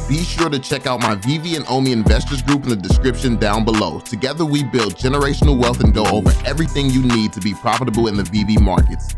Be sure to check out my Veve and Omi Investors group in the description down below. Together we build generational wealth and go over everything you need to be profitable in the Veve markets.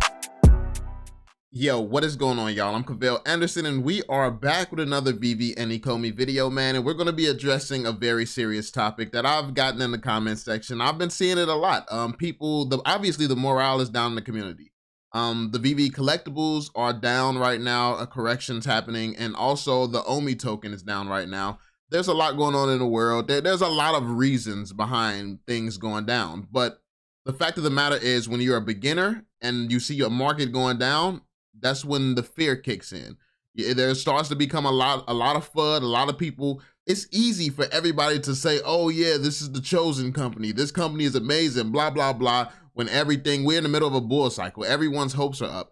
Yo, what is going on, y'all? I'm Cavell Anderson, and we are back with another Veve and Ecomi video, man. And we're going to be addressing a very serious topic that I've gotten in the comment section. I've been seeing it a lot. Obviously the morale is down in the community. The Veve collectibles are down right now, a correction's happening, and also the Omi token is down right now. There's a lot going on in the world. There's a lot of reasons behind things going down, but the fact of the matter is, when you're a beginner and you see your market going down, that's when the fear kicks in. There starts to become a lot of FUD, a lot of people. It's easy for everybody to say, oh yeah, this is the chosen company. This company is amazing, blah, blah, blah. When we're in the middle of a bull cycle, everyone's hopes are up.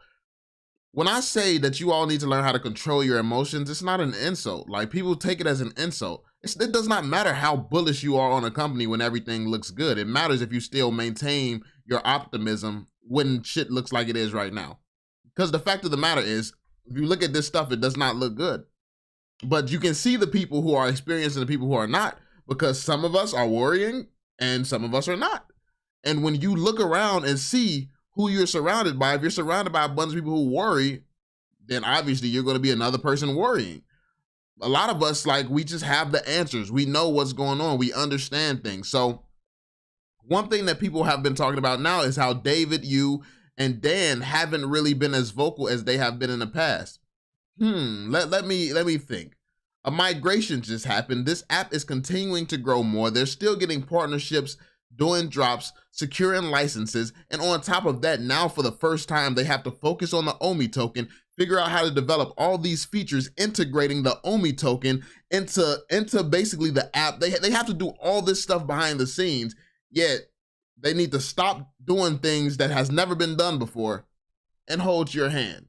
When I say that you all need to learn how to control your emotions, it's not an insult. Like, people take it as an insult. It does not matter how bullish you are on a company when everything looks good. It matters if you still maintain your optimism when shit looks like it is right now. Because the fact of the matter is, if you look at this stuff, it does not look good. But you can see the people who are experiencing the people who are not, because some of us are worrying and some of us are not. And when you look around and see who you're surrounded by, if you're surrounded by a bunch of people who worry, then obviously you're going to be another person worrying. A lot of us, like, we just have the answers. We know what's going on. We understand things. So one thing that people have been talking about now is how David, you, and Dan haven't really been as vocal as they have been in the past. Let me think. A migration just happened. This app is continuing to grow more. They're still getting partnerships, doing drops, securing licenses, and on top of that, now for the first time, they have to focus on the Omi token, figure out how to develop all these features, integrating the Omi token into basically the app. They have to do all this stuff behind the scenes, yet they need to stop doing things that has never been done before and hold your hand.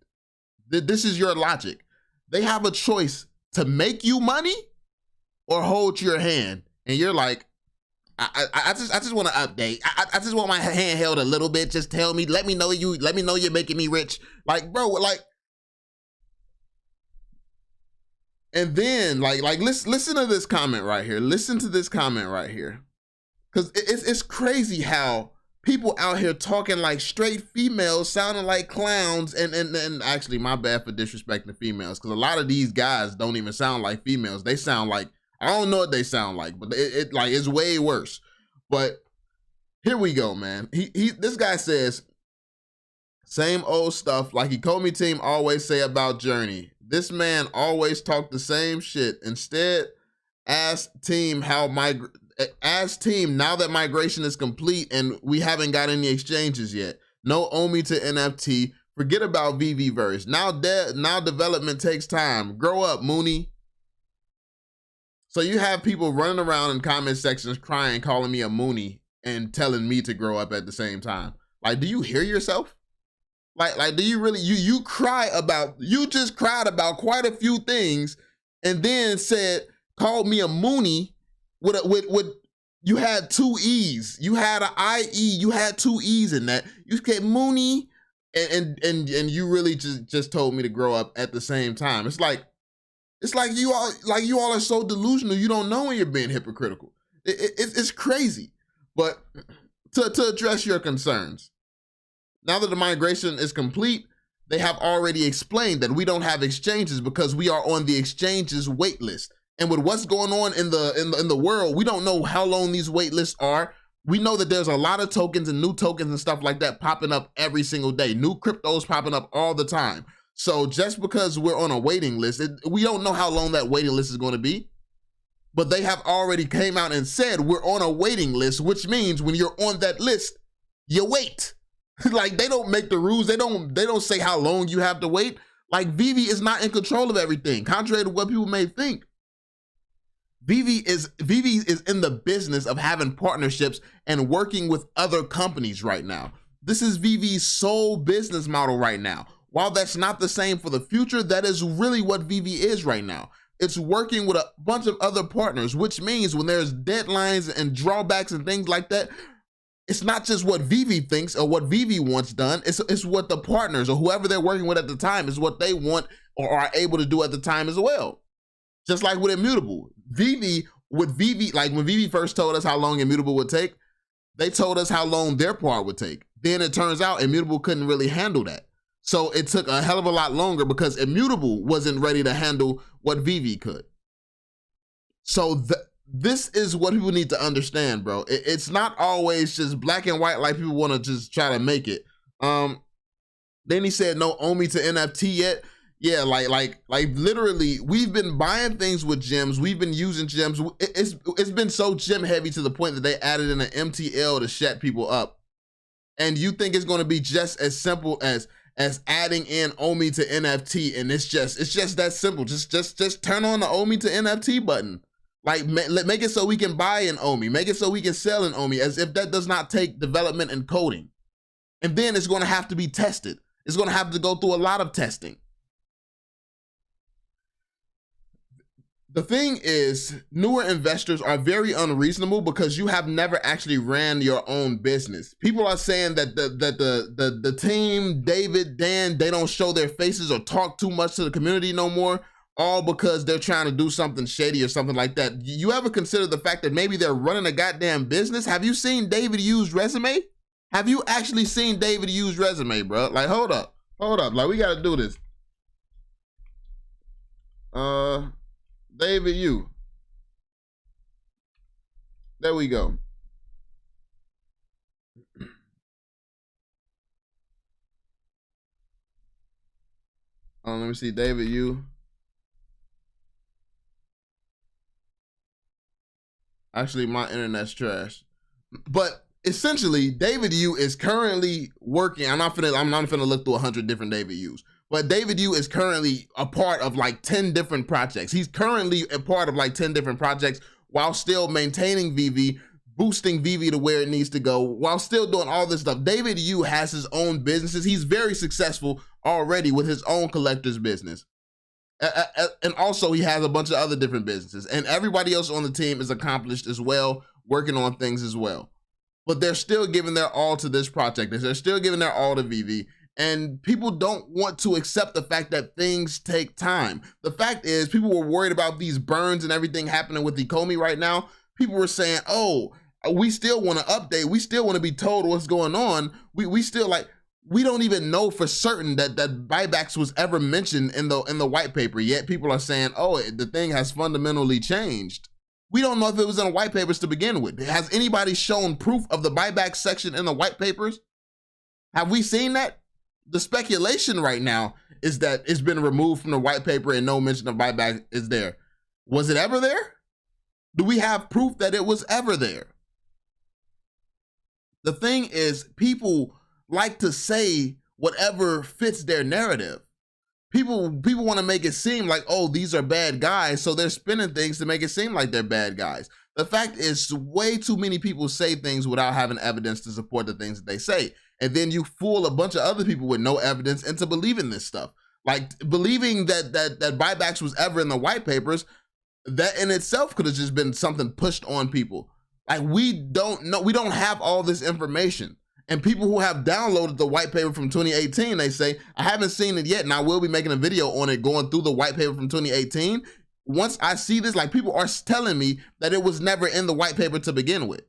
This is your logic. They have a choice to make you money or hold your hand, and you're like, I just want to update. I just want my hand held a little bit. Just tell me, let me know you're making me rich. Like, bro, like, and then like listen to this comment right here. Listen to this comment right here. Cause it's crazy how people out here talking like straight females, sounding like clowns, and actually, my bad for disrespecting females, because a lot of these guys don't even sound like females. They sound like, I don't know what they sound like, but it's way worse. But here we go, man. This guy says, same old stuff like Ecomi team always say about Journey. This man always talk the same shit. Instead, ask team now that migration is complete and we haven't got any exchanges yet. No Omi to NFT. Forget about Veveverse. Now development takes time. Grow up, Mooney. So you have people running around in comment sections crying, calling me a Mooney, and telling me to grow up at the same time. Like, do you hear yourself? Like, do you really, you just cried about quite a few things, and then called me a Mooney with you had two E's. You had an IE, you had two E's in that. You said Mooney, and you really just told me to grow up at the same time. It's like you all are so delusional. You don't know when you're being hypocritical. It's crazy. But to address your concerns, now that the migration is complete, they have already explained that we don't have exchanges because we are on the exchanges wait list. And with what's going on in the world, we don't know how long these wait lists are. We know that there's a lot of tokens and new tokens and stuff like that popping up every single day. New cryptos popping up all the time. So just because we're on a waiting list, we don't know how long that waiting list is going to be, but they have already came out and said we're on a waiting list, which means when you're on that list, you wait. Like, they don't make the rules. They don't say how long you have to wait. Like, Veve is not in control of everything, contrary to what people may think. Veve is in the business of having partnerships and working with other companies right now. This is Veve's sole business model right now. While that's not the same for the future, that is really what Veve is right now. It's working with a bunch of other partners, which means when there's deadlines and drawbacks and things like that, it's not just what Veve thinks or what Veve wants done. It's what the partners or whoever they're working with at the time is what they want or are able to do at the time as well. Just like with Immutable. Veve, like when Veve first told us how long Immutable would take, they told us how long their part would take. Then it turns out Immutable couldn't really handle that. So it took a hell of a lot longer because Immutable wasn't ready to handle what Veve could. So this is what people need to understand, bro. It's not always just black and white like people want to just try to make it. Then he said no Omi to NFT yet. Yeah, like literally, we've been buying things with gems. We've been using gems. It's been so gem heavy to the point that they added in an MTL to shut people up. And you think it's going to be just as simple as adding in Omi to NFT, and it's just that simple. Just turn on the Omi to NFT button. Like make it so we can buy an Omi, make it so we can sell an Omi, as if that does not take development and coding. And then it's going to have to be tested. It's going to have to go through a lot of testing. The thing is, newer investors are very unreasonable because you have never actually ran your own business. People are saying that the team, David, Dan, they don't show their faces or talk too much to the community no more, all because they're trying to do something shady or something like that. You ever consider the fact that maybe they're running a goddamn business? Have you seen David Yu's resume? Have you actually seen David Yu's resume, bro? Like, hold up. Like, we got to do this. David Yu. There we go. Let me see, David Yu. Actually, my internet's trash. But essentially, David Yu is currently working. I'm not finna look through 100 different David Yus. But David Yu is currently a part of like 10 different projects. He's currently a part of like 10 different projects while still maintaining Veve, boosting Veve to where it needs to go, while still doing all this stuff. David Yu has his own businesses. He's very successful already with his own collector's business. And also he has a bunch of other different businesses. And everybody else on the team is accomplished as well, working on things as well. But they're still giving their all to this project. They're still giving their all to Veve. And people don't want to accept the fact that things take time. The fact is, people were worried about these burns and everything happening with Ecomi right now. People were saying, oh, we still want to update. We still want to be told what's going on. We still like, we don't even know for certain that buybacks was ever mentioned in the white paper, yet people are saying, oh, the thing has fundamentally changed. We don't know if it was in the white papers to begin with. Has anybody shown proof of the buyback section in the white papers? Have we seen that? The speculation right now is that it's been removed from the white paper and no mention of buyback is there. Was it ever there? Do we have proof that it was ever there? The thing is, people like to say whatever fits their narrative. People want to make it seem like, oh, these are bad guys, so they're spinning things to make it seem like they're bad guys. The fact is, way too many people say things without having evidence to support the things that they say. And then you fool a bunch of other people with no evidence into believing this stuff. Like believing that buybacks was ever in the white papers, that in itself could have just been something pushed on people. Like we don't know, we don't have all this information. And people who have downloaded the white paper from 2018, they say, I haven't seen it yet, and I will be making a video on it going through the white paper from 2018. Once I see this, like people are telling me that it was never in the white paper to begin with.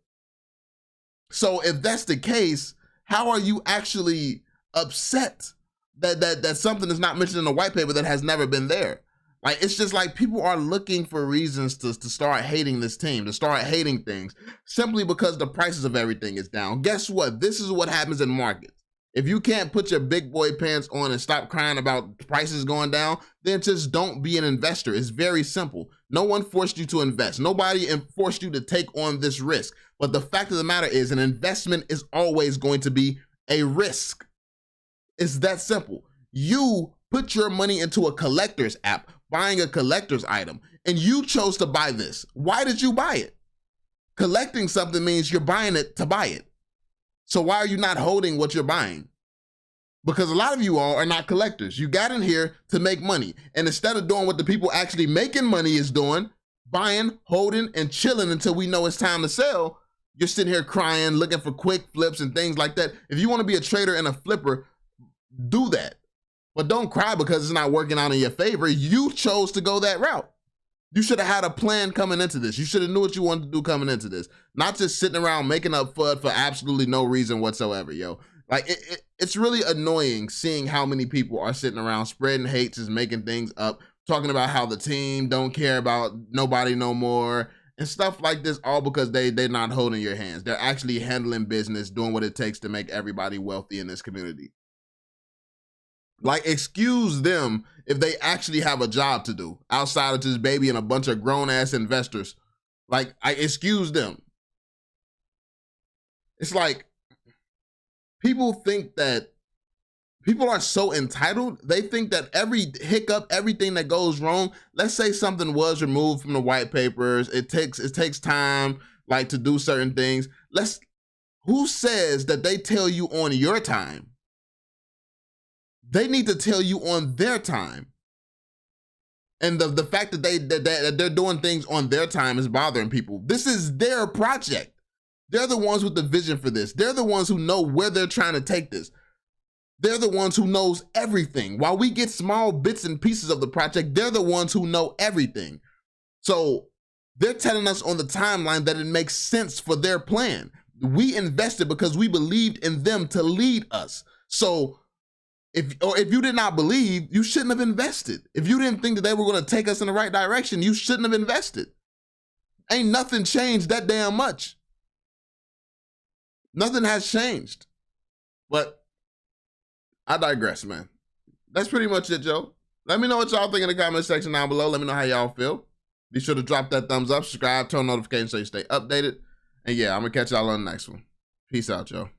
So if that's the case, how are you actually upset that something is not mentioned in the white paper that has never been there? Like, it's just like people are looking for reasons to start hating this team, to start hating things, simply because the prices of everything is down. Guess what? This is what happens in markets. If you can't put your big boy pants on and stop crying about prices going down, then just don't be an investor. It's very simple. No one forced you to invest. Nobody forced you to take on this risk. But the fact of the matter is, an investment is always going to be a risk. It's that simple. You put your money into a collector's app, buying a collector's item, and you chose to buy this. Why did you buy it? Collecting something means you're buying it to buy it. So why are you not holding what you're buying? Because a lot of you all are not collectors. You got in here to make money. And instead of doing what the people actually making money is doing, buying, holding, and chilling until we know it's time to sell, you're sitting here crying, looking for quick flips and things like that. If you want to be a trader and a flipper, do that. But don't cry because it's not working out in your favor. You chose to go that route. You should have had a plan coming into this. You should have knew what you wanted to do coming into this. Not just sitting around making up FUD for absolutely no reason whatsoever, yo. Like, it's really annoying seeing how many people are sitting around spreading hate, just making things up, talking about how the team don't care about nobody no more, and stuff like this, all because they're not holding your hands. They're actually handling business, doing what it takes to make everybody wealthy in this community. Like, excuse them if they actually have a job to do outside of just baby and a bunch of grown-ass investors. Like, I excuse them. It's like, people think that people are so entitled. They think that every hiccup, everything that goes wrong, let's say something was removed from the white papers, it takes time, like, to do certain things. Who says that they tell you on your time? They need to tell you on their time. And the fact that they're doing things on their time is bothering people. This is their project. They're the ones with the vision for this. They're the ones who know where they're trying to take this. They're the ones who knows everything. While we get small bits and pieces of the project, they're the ones who know everything. So they're telling us on the timeline that it makes sense for their plan. We invested because we believed in them to lead us. So if you did not believe, you shouldn't have invested. If you didn't think that they were going to take us in the right direction, you shouldn't have invested. Ain't nothing changed that damn much. Nothing has changed. But I digress, man. That's pretty much it, Joe. Let me know what y'all think in the comment section down below. Let me know how y'all feel. Be sure to drop that thumbs up, subscribe, turn notifications so you stay updated. And yeah, I'm going to catch y'all on the next one. Peace out, y'all.